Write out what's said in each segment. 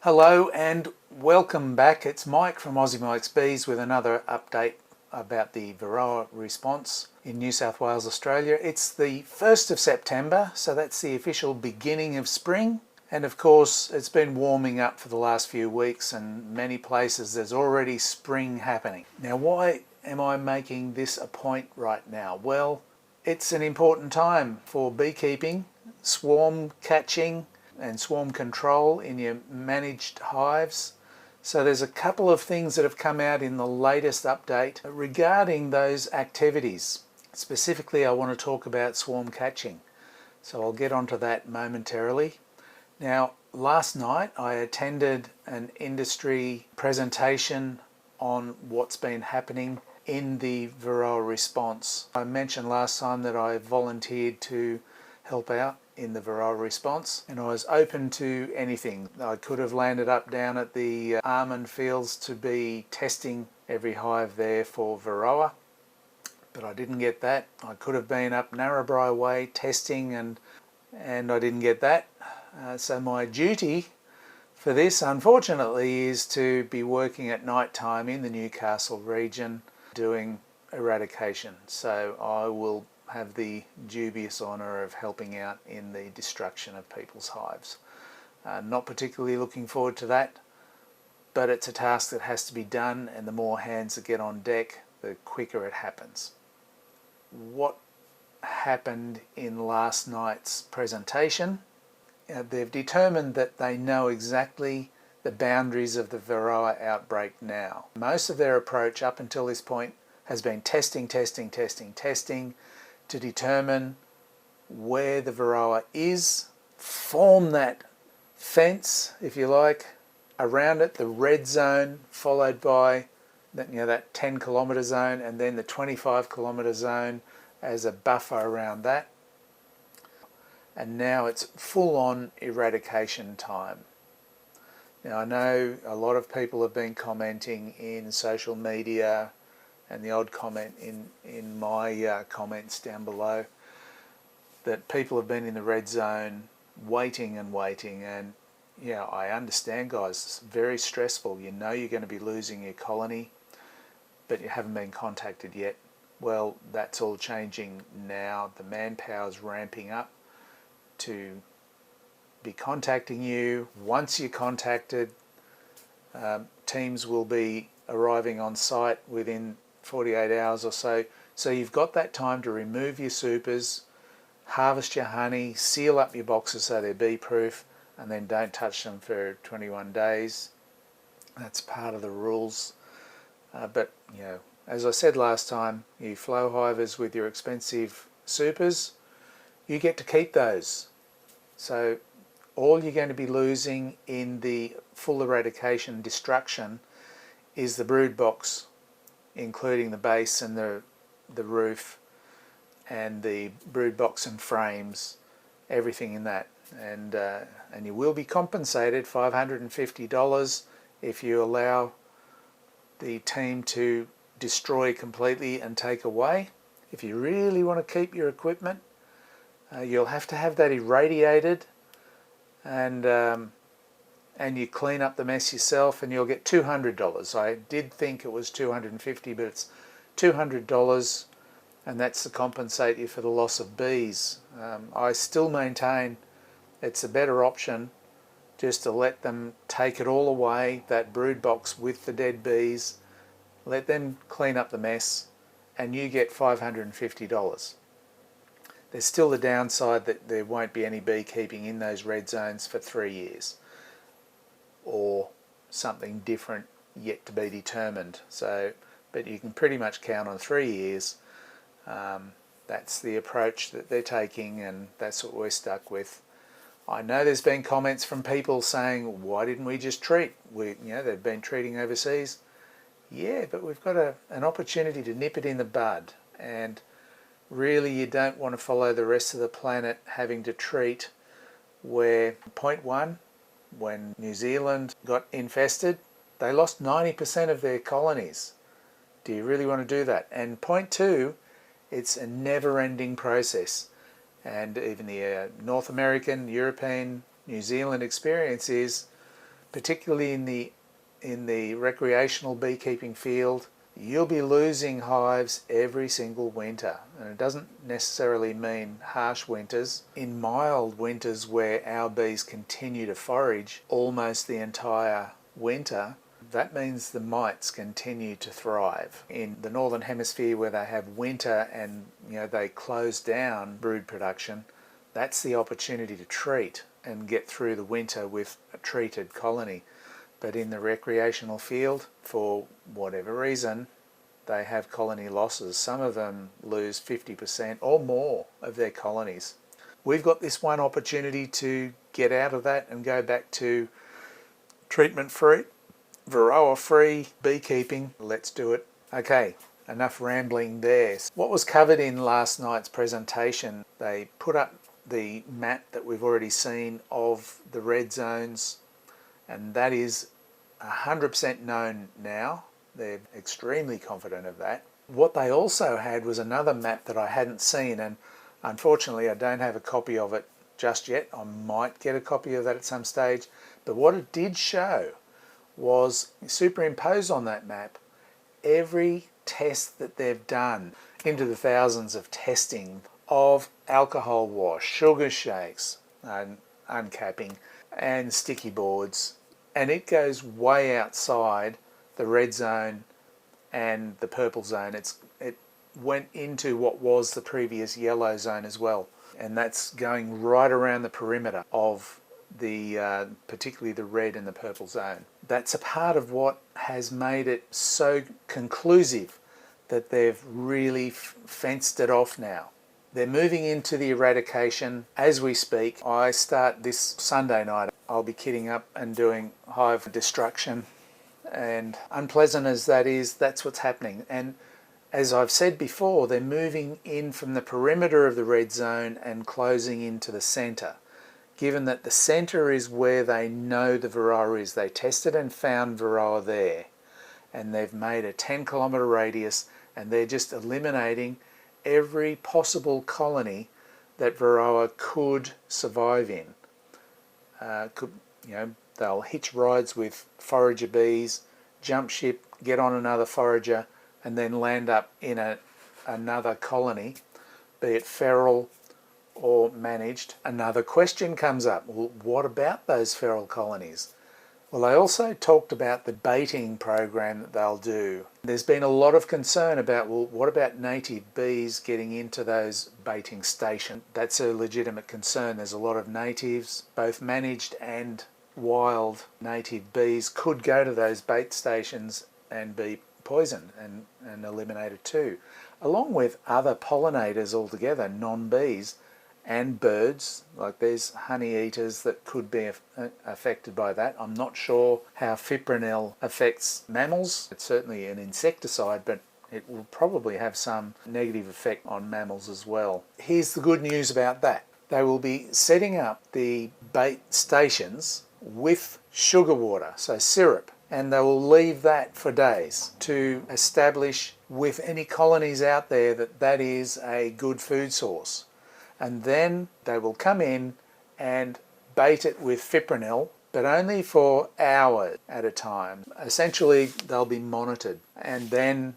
Hello and welcome back. It's Mike from Aussie Mike's Bees with another update about the Varroa response in New South Wales, Australia. It's the 1st of September, so that's the official beginning of spring. And of course, it's been warming up for the last few weeks, and many places there's already spring happening. Now, why am I making this a point right now? Well, it's an important time for beekeeping, swarm catching, and swarm control in your managed hives. So there's a couple of things that have come out in the latest update regarding those activities. Specifically, I want to talk about swarm catching. So I'll get onto that momentarily. Now, last night I attended an industry presentation on what's been happening in the Varroa response. I mentioned last time that I volunteered to help out in the Varroa response, and I was open to anything. I could have landed up down at the almond fields to be testing every hive there for Varroa, but I didn't get that. I could have been up Narrabri Way testing, and I didn't get that. So my duty for this, unfortunately, is to be working at night time in the Newcastle region doing eradication. So I will have the dubious honour of helping out in the destruction of people's hives. Not particularly looking forward to that, but it's a task that has to be done, and the more hands that get on deck, the quicker it happens. What happened in last night's presentation? They've determined that they know exactly the boundaries of the Varroa outbreak now. Most of their approach up until this point has been testing to determine where the Varroa is, form that fence, if you like, around it, the red zone, followed by that 10 kilometre zone, and then the 25 kilometre zone as a buffer around that. And now it's full-on eradication time. Now, I know a lot of people have been commenting in social media and the odd comment in my comments down below that people have been in the red zone waiting, and yeah, I understand, guys, it's very stressful. You know you're going to be losing your colony, but you haven't been contacted yet. Well, that's all changing now. The manpower's ramping up to be contacting you. Once you're contacted, teams will be arriving on site within 48 hours or so. So you've got that time to remove your supers, harvest your honey, seal up your boxes so they're bee proof, and then don't touch them for 21 days. That's part of the rules. But as I said last time, you flow hivers with your expensive supers, you get to keep those. So all you're going to be losing in the full eradication destruction is the brood box, including the base and the roof and the brood box and frames, everything in that. And you will be compensated $550 if you allow the team to destroy completely and take away. If you really want to keep your equipment, you'll have to have that irradiated, and you clean up the mess yourself, and you'll get $200. I did think it was $250, but it's $200, and that's to compensate you for the loss of bees. I still maintain it's a better option just to let them take it all away, that brood box with the dead bees, let them clean up the mess, and you get $550. There's still the downside that there won't be any beekeeping in those red zones for 3 years, or something different yet to be determined. So, but you can pretty much count on 3 years. That's the approach that they're taking, and that's what we're stuck with. I know there's been comments from people saying, why didn't we just treat? They've been treating overseas. Yeah, but we've got an opportunity to nip it in the bud, and really you don't want to follow the rest of the planet having to treat where, point one, when New Zealand got infested, they lost 90% of their colonies. Do you really want to do that? And point two, it's a never-ending process. And even the North American, European, New Zealand experience is particularly in the recreational beekeeping field, you'll be losing hives every single winter. And it doesn't necessarily mean harsh winters. In mild winters where our bees continue to forage almost the entire winter, that means the mites continue to thrive. In the northern hemisphere where they have winter and they close down brood production, that's the opportunity to treat and get through the winter with a treated colony. But in the recreational field, for whatever reason, they have colony losses. Some of them lose 50% or more of their colonies. We've got this one opportunity to get out of that and go back to treatment-free, Varroa-free beekeeping. Let's do it. Okay, enough rambling there. What was covered in last night's presentation, they put up the map that we've already seen of the red zones, and that is 100% known now. They're extremely confident of that. What they also had was another map that I hadn't seen, and unfortunately I don't have a copy of it just yet. I might get a copy of that at some stage. But what it did show was superimposed on that map every test that they've done, into the thousands of testing of alcohol wash, sugar shakes, uncapping, and sticky boards. And it goes way outside the red zone and the purple zone. It went into what was the previous yellow zone as well. And that's going right around the perimeter of the particularly the red and the purple zone. That's a part of what has made it so conclusive that they've really fenced it off now. They're moving into the eradication as we speak. I start this Sunday night. I'll be kitting up and doing hive destruction. And unpleasant as that is, that's what's happening. And as I've said before, they're moving in from the perimeter of the red zone and closing into the centre. Given that the centre is where they know the Varroa is. They tested and found Varroa there. And they've made a 10-kilometre radius, and they're just eliminating every possible colony that Varroa could survive in. They'll hitch rides with forager bees, jump ship, get on another forager, and then land up in another colony, be it feral or managed. Another question comes up, well, what about those feral colonies? Well, they also talked about the baiting program that they'll do. There's been a lot of concern about, well, what about native bees getting into those baiting stations? That's a legitimate concern. There's a lot of natives, both managed and wild native bees, could go to those bait stations and be poisoned and eliminated too, along with other pollinators altogether, non-bees, and birds. Like there's honey eaters that could be affected by that. I'm not sure how fipronil affects mammals. It's certainly an insecticide, but it will probably have some negative effect on mammals as well. Here's the good news about that. They will be setting up the bait stations with sugar water, so syrup, and they will leave that for days to establish with any colonies out there that that is a good food source. And then they will come in and bait it with fipronil, but only for hours at a time. Essentially, they'll be monitored, and then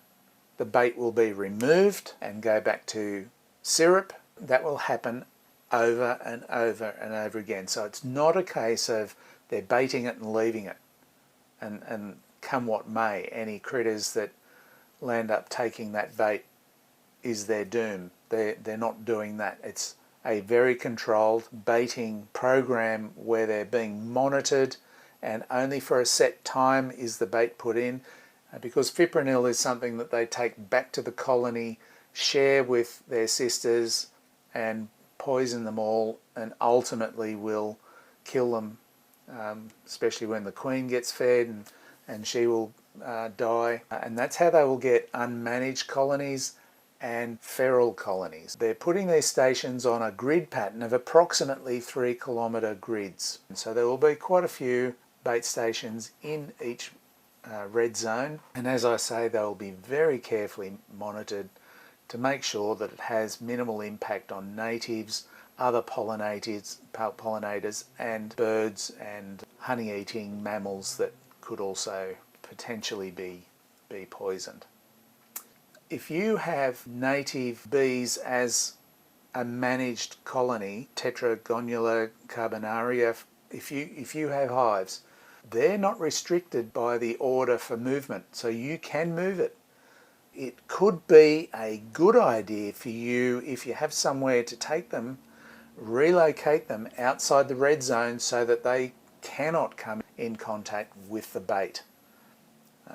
the bait will be removed and go back to syrup. That will happen over and over and over again. So it's not a case of they're baiting it and leaving it, and come what may, any critters that land up taking that bait is their doom. They're not doing that. It's a very controlled baiting program where they're being monitored, and only for a set time is the bait put in, because fipronil is something that they take back to the colony, share with their sisters, and poison them all, and ultimately will kill them, especially when the queen gets fed, and she will die. And that's how they will get unmanaged colonies and feral colonies. They're putting these stations on a grid pattern of approximately 3-kilometre grids. And so there will be quite a few bait stations in each red zone. And as I say, they will be very carefully monitored to make sure that it has minimal impact on natives, other pollinators and birds and honey-eating mammals that could also potentially be poisoned. If you have native bees as a managed colony, Tetragonula carbonaria, if you have hives, they're not restricted by the order for movement, so you can move it. It could be a good idea for you, if you have somewhere to take them, relocate them outside the red zone so that they cannot come in contact with the bait,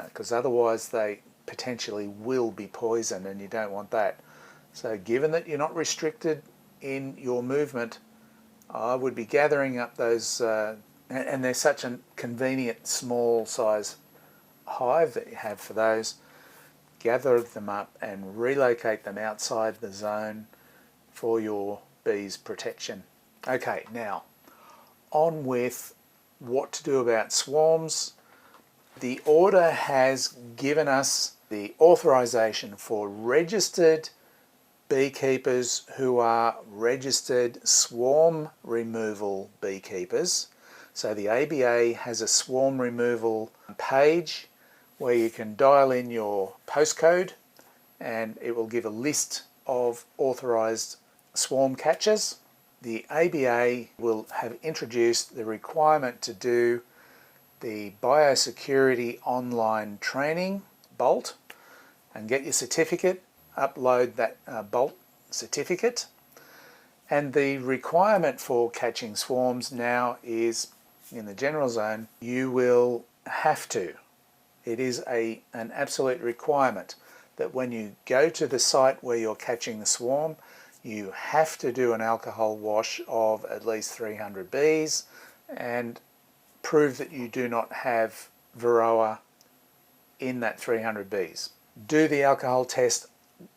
because otherwise they potentially will be poisoned, and you don't want that. So given that you're not restricted in your movement, I would be gathering up those, and they're such a convenient small size hive that you have for those, gather them up and relocate them outside the zone for your bees' protection. Okay, now on with what to do about swarms. The order has given us the authorization for registered beekeepers who are registered swarm removal beekeepers. So the ABA has a swarm removal page where you can dial in your postcode and it will give a list of authorised swarm catchers. The ABA will have introduced the requirement to do the biosecurity online training, BOLT, and get your certificate, upload that BOLT certificate. And the requirement for catching swarms now is, in the general zone, you will have to. It is an absolute requirement that when you go to the site where you're catching the swarm, you have to do an alcohol wash of at least 300 bees and prove that you do not have Varroa in that 300 bees. Do the alcohol test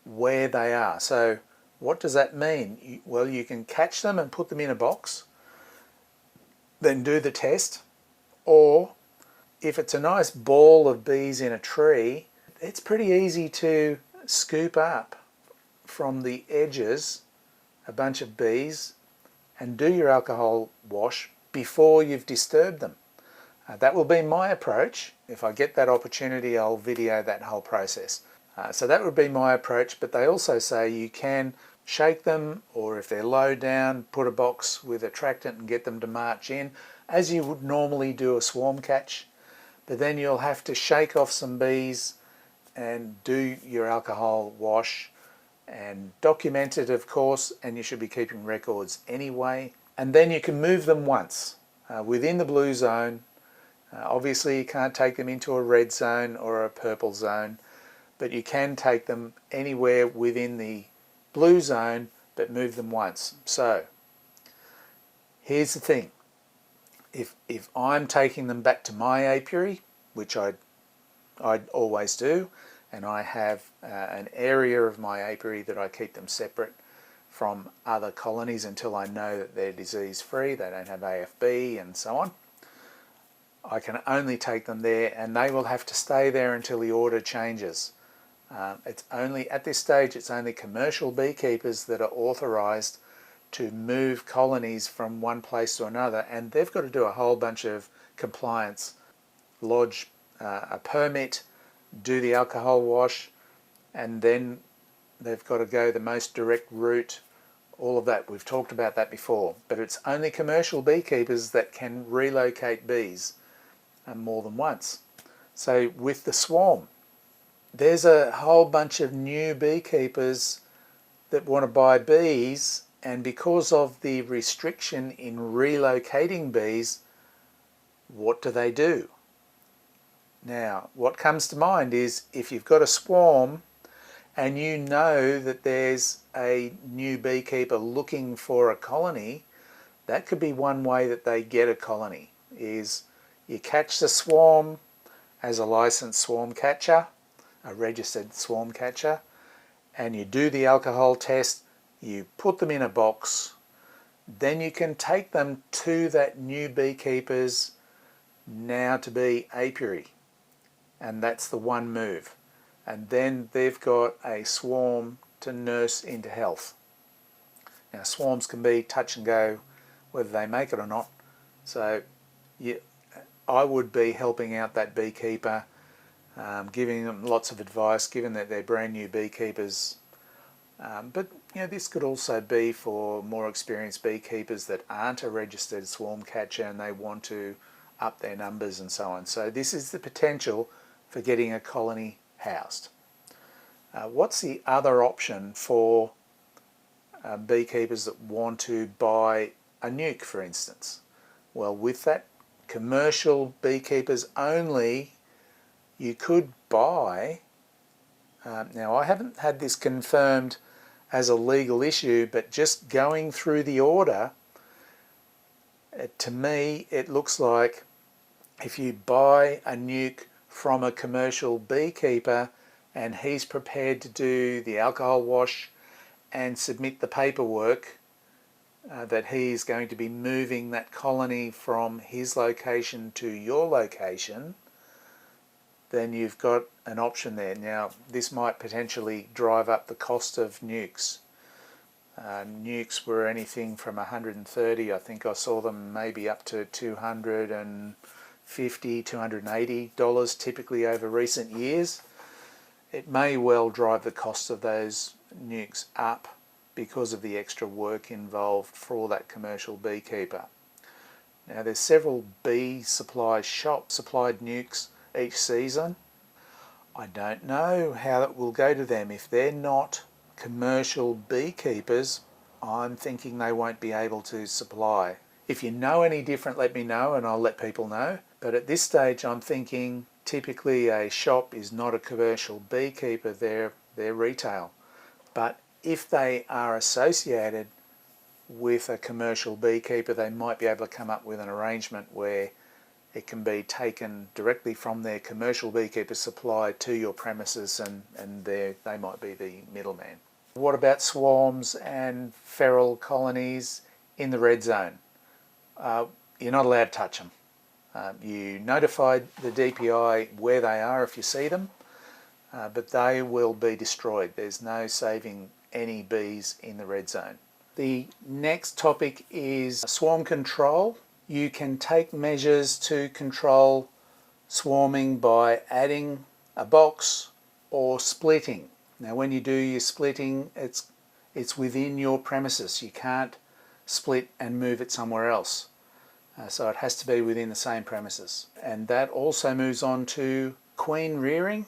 where they are. So what does that mean? Well, you can catch them and put them in a box, then do the test, or if it's a nice ball of bees in a tree, it's pretty easy to scoop up from the edges a bunch of bees and do your alcohol wash before you've disturbed them. That will be my approach. If I get that opportunity, I'll video that whole process. So that would be my approach, but they also say you can shake them, or if they're low down, put a box with attractant and get them to march in, as you would normally do a swarm catch. But then you'll have to shake off some bees and do your alcohol wash and document it, of course, and you should be keeping records anyway. And then you can move them once within the blue zone. Obviously you can't take them into a red zone or a purple zone, but you can take them anywhere within the blue zone, but move them once. So here's the thing. If I'm taking them back to my apiary, which I'd always do, and I have an area of my apiary that I keep them separate from other colonies until I know that they're disease free, they don't have AFB and so on, I can only take them there, and they will have to stay there until the order changes. It's only, at this stage, it's only commercial beekeepers that are authorised to move colonies from one place to another, and they've got to do a whole bunch of compliance, lodge a permit, do the alcohol wash, and then they've got to go the most direct route, all of that. We've talked about that before, but it's only commercial beekeepers that can relocate bees more than once. So with the swarm, there's a whole bunch of new beekeepers that want to buy bees, and because of the restriction in relocating bees, what do? Now, what comes to mind is if you've got a swarm and you know that there's a new beekeeper looking for a colony, that could be one way that they get a colony, is you catch the swarm as a licensed swarm catcher, a registered swarm catcher, and you do the alcohol test, you put them in a box, then you can take them to that new beekeeper's now to be apiary, and that's the one move. And then they've got a swarm to nurse into health. Now, swarms can be touch and go whether they make it or not, so I would be helping out that beekeeper, giving them lots of advice, given that they're brand new beekeepers. But this could also be for more experienced beekeepers that aren't a registered swarm catcher and they want to up their numbers and so on. So this is the potential for getting a colony housed. What's the other option for beekeepers that want to buy a nuke, for instance? Well, with that, commercial beekeepers only, you could buy, now I haven't had this confirmed as a legal issue, but just going through the order, to me it looks like if you buy a nuke from a commercial beekeeper and he's prepared to do the alcohol wash and submit the paperwork that he's going to be moving that colony from his location to your location, then you've got an option there. Now, this might potentially drive up the cost of nukes. Nukes were anything from 130, I think I saw them maybe up to $250, $280 typically over recent years. It may well drive the cost of those nukes up because of the extra work involved for that commercial beekeeper. Now, there's several bee supply shops supplied nukes each season. I don't know how it will go to them. If they're not commercial beekeepers, I'm thinking they won't be able to supply. If you know any different, let me know and I'll let people know. But at this stage, I'm thinking typically a shop is not a commercial beekeeper, they're retail. But if they are associated with a commercial beekeeper, they might be able to come up with an arrangement where it can be taken directly from their commercial beekeeper supply to your premises, and they might be the middleman. What about swarms and feral colonies in the red zone? You're not allowed to touch them. You notified the DPI where they are if you see them, but they will be destroyed. There's no saving any bees in the red zone. The next topic is swarm control. You can take measures to control swarming by adding a box or splitting. Now, when you do your splitting, it's within your premises. You can't split and move it somewhere else. So it has to be within the same premises. And that also moves on to queen rearing.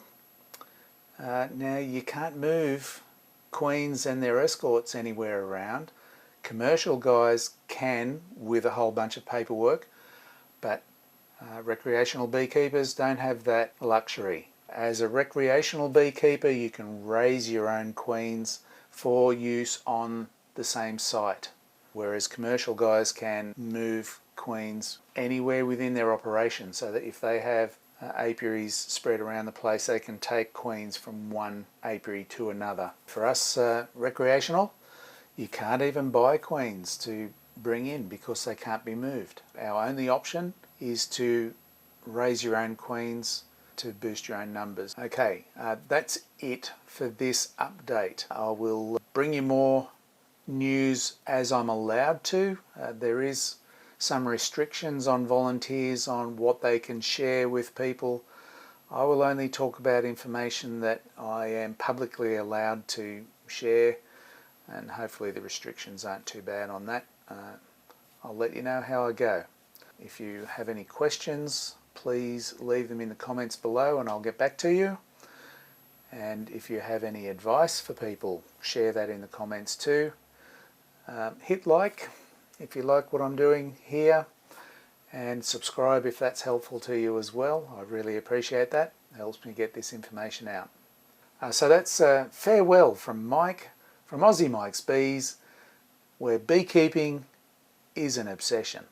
Now, you can't move queens and their escorts anywhere around. Commercial guys can with a whole bunch of paperwork, but recreational beekeepers don't have that luxury. As a recreational beekeeper, you can raise your own queens for use on the same site, whereas commercial guys can move queens anywhere within their operation, so that if they have apiaries spread around the place, they can take queens from one apiary to another. For us recreational, you can't even buy queens to bring in because they can't be moved. Our only option is to raise your own queens to boost your own numbers. Okay, that's it for this update. I will bring you more news as I'm allowed to. There is some restrictions on volunteers on what they can share with people. I will only talk about information that I am publicly allowed to share, and hopefully the restrictions aren't too bad on that. I'll let you know how I go. If you have any questions, please leave them in the comments below and I'll get back to you. And if you have any advice for people, share that in the comments too. Hit like if you like what I'm doing here, and subscribe if that's helpful to you as well. I really appreciate that. It helps me get this information out. So that's farewell from Mike from Aussie Mike's Bees, where beekeeping is an obsession.